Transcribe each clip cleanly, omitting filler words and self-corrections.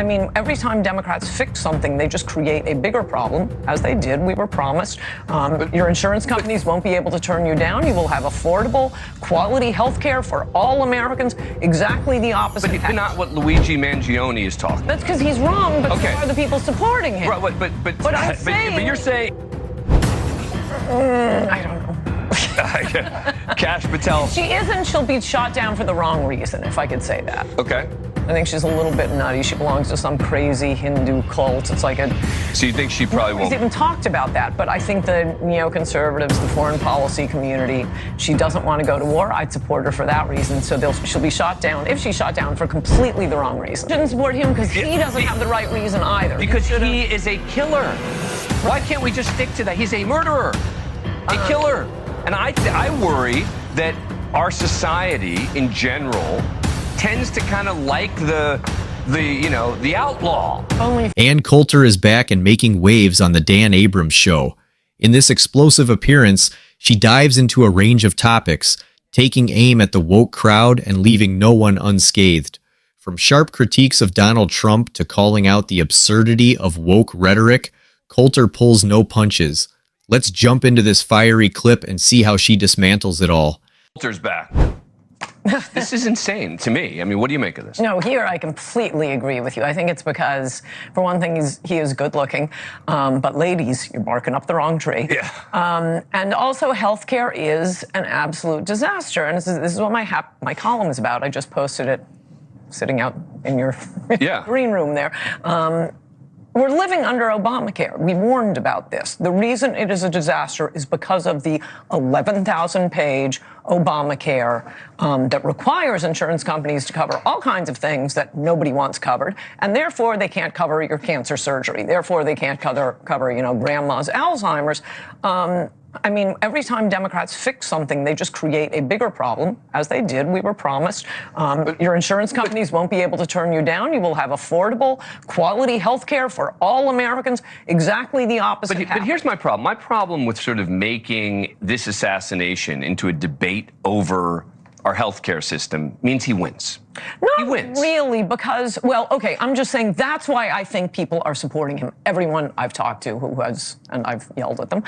I mean, every time Democrats fix something, they just create a bigger problem, as they did. We were promised. Your insurance companies won't be able to turn you down. You will have affordable, quality health care for all Americans. Exactly the opposite. But not what Luigi Mangione is talking. That's because he's wrong, but so are the people supporting him. Right, but you're saying... I don't know. Kash Patel. She isn't. She'll be shot down for the wrong reason, if I could say that. Okay. I think she's a little bit nutty. She belongs to some crazy Hindu cult. It's like a... So you think she probably won't... She's even talked about that, but I think the neoconservatives, the foreign policy community, she doesn't want to go to war. I'd support her for that reason. So she'll be shot down, if she's shot down, for completely the wrong reason. Shouldn't support him because he doesn't have the right reason either. Because he is a killer. Why can't we just stick to that? He's a murderer, a killer. And I worry that our society in general tends to kind of like the outlaw. Ann Coulter is back and making waves on the Dan Abrams Show. In this explosive appearance, she dives into a range of topics, taking aim at the woke crowd and leaving no one unscathed. From sharp critiques of Donald Trump to calling out the absurdity of woke rhetoric, Coulter pulls no punches. Let's jump into this fiery clip and see how she dismantles it all. Coulter's back. This is insane to me. I mean, what do you make of this? No, here I completely agree with you. I think it's because, for one thing, he is good looking. But ladies, you're barking up the wrong tree. Yeah. And also, healthcare is an absolute disaster. And this is what my column is about. I just posted it sitting out in your green room there. We're living under Obamacare. We warned about this. The reason it is a disaster is because of the 11,000-page Obamacare that requires insurance companies to cover all kinds of things that nobody wants covered, and therefore they can't cover your cancer surgery. Therefore, they can't cover grandma's Alzheimer's. I mean, every time Democrats fix something, they just create a bigger problem, as they did. We were promised. Your insurance companies won't be able to turn you down. You will have affordable, quality health care for all Americans. Exactly the opposite. But here's my problem. My problem with sort of making this assassination into a debate over our healthcare system means he wins. He wins. Really, because, well, okay, I'm just saying that's why I think people are supporting him. Everyone I've talked to who has, and I've yelled at them,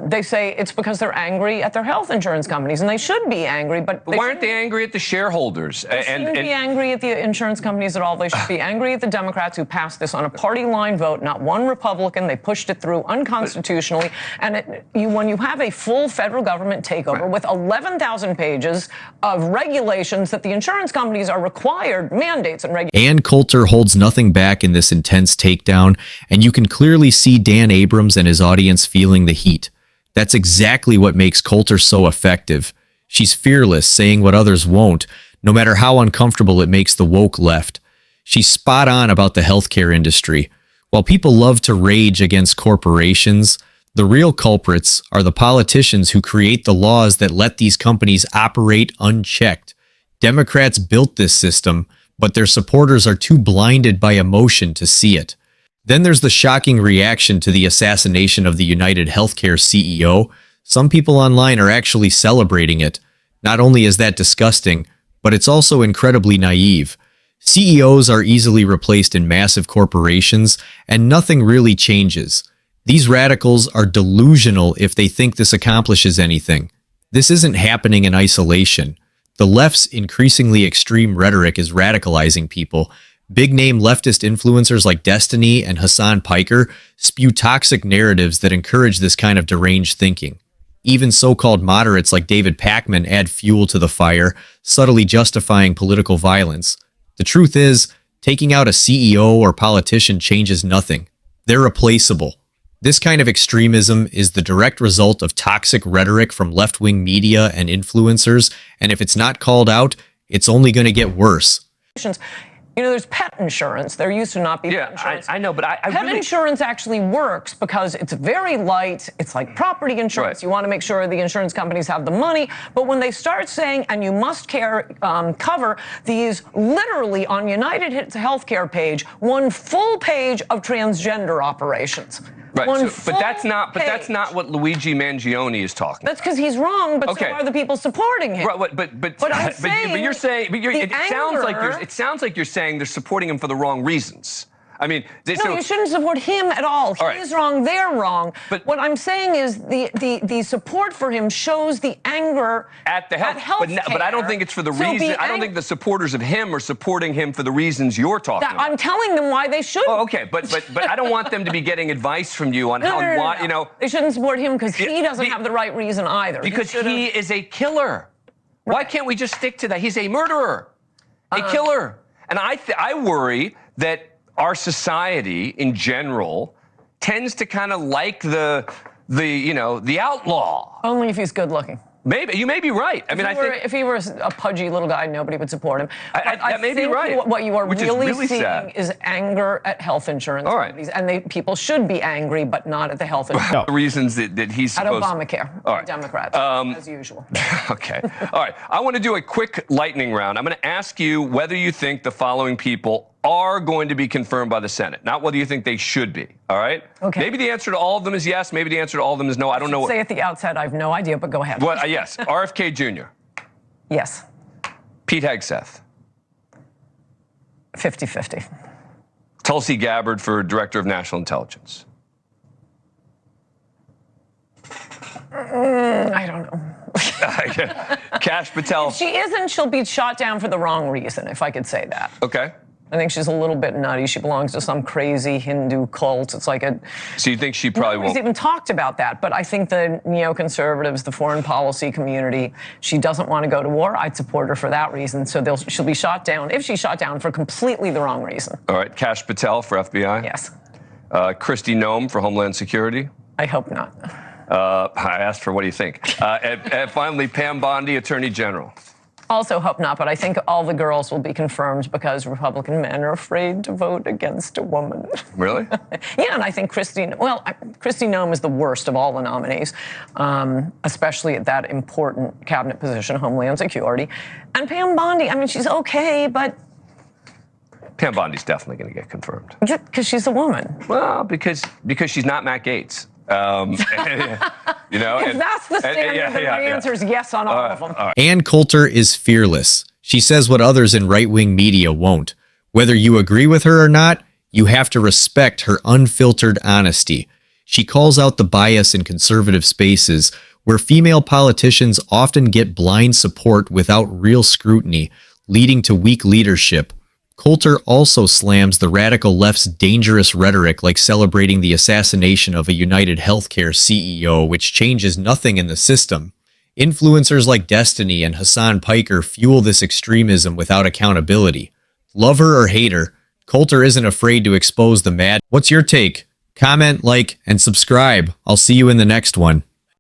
they say it's because they're angry at their health insurance companies, and they should be angry, but why aren't they angry at the shareholders? They shouldn't be angry at the insurance companies at all. They should be angry at the Democrats who passed this on a party line vote, not one Republican. They pushed it through unconstitutionally, and when you have a full federal government takeover with 11,000 pages of regulations that the insurance companies are required, mandates and regulations. Ann Coulter holds nothing back in this intense takedown, and you can clearly see Dan Abrams and his audience feeling the heat. That's exactly what makes Coulter so effective. She's fearless, saying what others won't, no matter how uncomfortable it makes the woke left. She's spot on about the healthcare industry. While people love to rage against corporations, the real culprits are the politicians who create the laws that let these companies operate unchecked. Democrats built this system, but their supporters are too blinded by emotion to see it. Then there's the shocking reaction to the assassination of the United Healthcare CEO. Some people online are actually celebrating it. Not only is that disgusting, but it's also incredibly naive. CEOs are easily replaced in massive corporations, and nothing really changes. These radicals are delusional if they think this accomplishes anything. This isn't happening in isolation. The left's increasingly extreme rhetoric is radicalizing people. Big-name leftist influencers like Destiny and Hassan Piker spew toxic narratives that encourage this kind of deranged thinking. Even so-called moderates like David Pakman add fuel to the fire, subtly justifying political violence. The truth is, taking out a CEO or politician changes nothing. They're replaceable. This kind of extremism is the direct result of toxic rhetoric from left-wing media and influencers, and if it's not called out, it's only going to get worse. You know, there's pet insurance. There used to not be pet insurance. I know, but pet insurance actually works because it's very light. It's like property insurance. You want to make sure the insurance companies have the money. But when they start saying, and you must cover these, literally on United Healthcare page, one full page of transgender operations. Right, but that's not what Luigi Mangione is talking. That's because he's wrong, but so are the people supporting him. Right, but you're saying it sounds like you're saying they're supporting him for the wrong reasons. I mean, you shouldn't support him at all. He's wrong, they're wrong. But what I'm saying is the support for him shows the anger at the health. But I don't think it's for the reason. I don't think the supporters of him are supporting him for the reasons you're talking about. I'm telling them why they should. Oh, okay, but I don't want them to be getting advice from you on why, you know. They shouldn't support him because he doesn't have the right reason either. Because he is a killer. Right. Why can't we just stick to that? He's a murderer, a killer. And I worry that our society in general tends to kind of like the outlaw. Only if he's good looking. Maybe you may be right. I mean, if he were a pudgy little guy, nobody would support him. That may be right. What you are really seeing sad. is anger at health insurance companies, and people should be angry, but not at the health insurance. The reasons that he's supposed at Obamacare, Democrats, as usual. Okay. All right. I want to do a quick lightning round. I'm going to ask you whether you think the following people are going to be confirmed by the Senate, not whether you think they should be. All right? Okay. Maybe the answer to all of them is yes. Maybe the answer to all of them is no. I don't know. Say at the outset, I have no idea, but go ahead. Yes. RFK Jr. Yes. Pete Hegseth. 50-50. Tulsi Gabbard for Director of National Intelligence. I don't know. Kash Patel. If she isn't, she'll be shot down for the wrong reason, if I could say that. Okay. I think she's a little bit nutty. She belongs to some crazy Hindu cult. It's like a... So you think she probably won't... Nobody's even talked about that, but I think the neoconservatives, the foreign policy community, she doesn't want to go to war. I'd support her for that reason. So she'll be shot down, if she's shot down, for completely the wrong reason. All right. Kash Patel for FBI? Yes. Kristi Noem for Homeland Security? I hope not. I asked her, what do you think? And finally, Pam Bondi, Attorney General. Also hope not, but I think all the girls will be confirmed because Republican men are afraid to vote against a woman. Really? Yeah, and I think Kristi Noem is the worst of all the nominees, especially at that important cabinet position, Homeland Security. And Pam Bondi, I mean, she's okay, but... Pam Bondi's definitely going to get confirmed. Because she's a woman. Well, because she's not Matt Gaetz. You know, if that's the standard, then my answer is yes on all of them. Ann Coulter is fearless. She says what others in right-wing media won't. Whether you agree with her or not, you have to respect her unfiltered honesty. She calls out the bias in conservative spaces where female politicians often get blind support without real scrutiny, leading to weak leadership. Coulter also slams the radical left's dangerous rhetoric, like celebrating the assassination of a United Healthcare CEO, which changes nothing in the system. Influencers like Destiny and Hassan Piker fuel this extremism without accountability. Love her or hate her, Coulter isn't afraid to expose the mad. What's your take? Comment, like, and subscribe. I'll see you in the next one.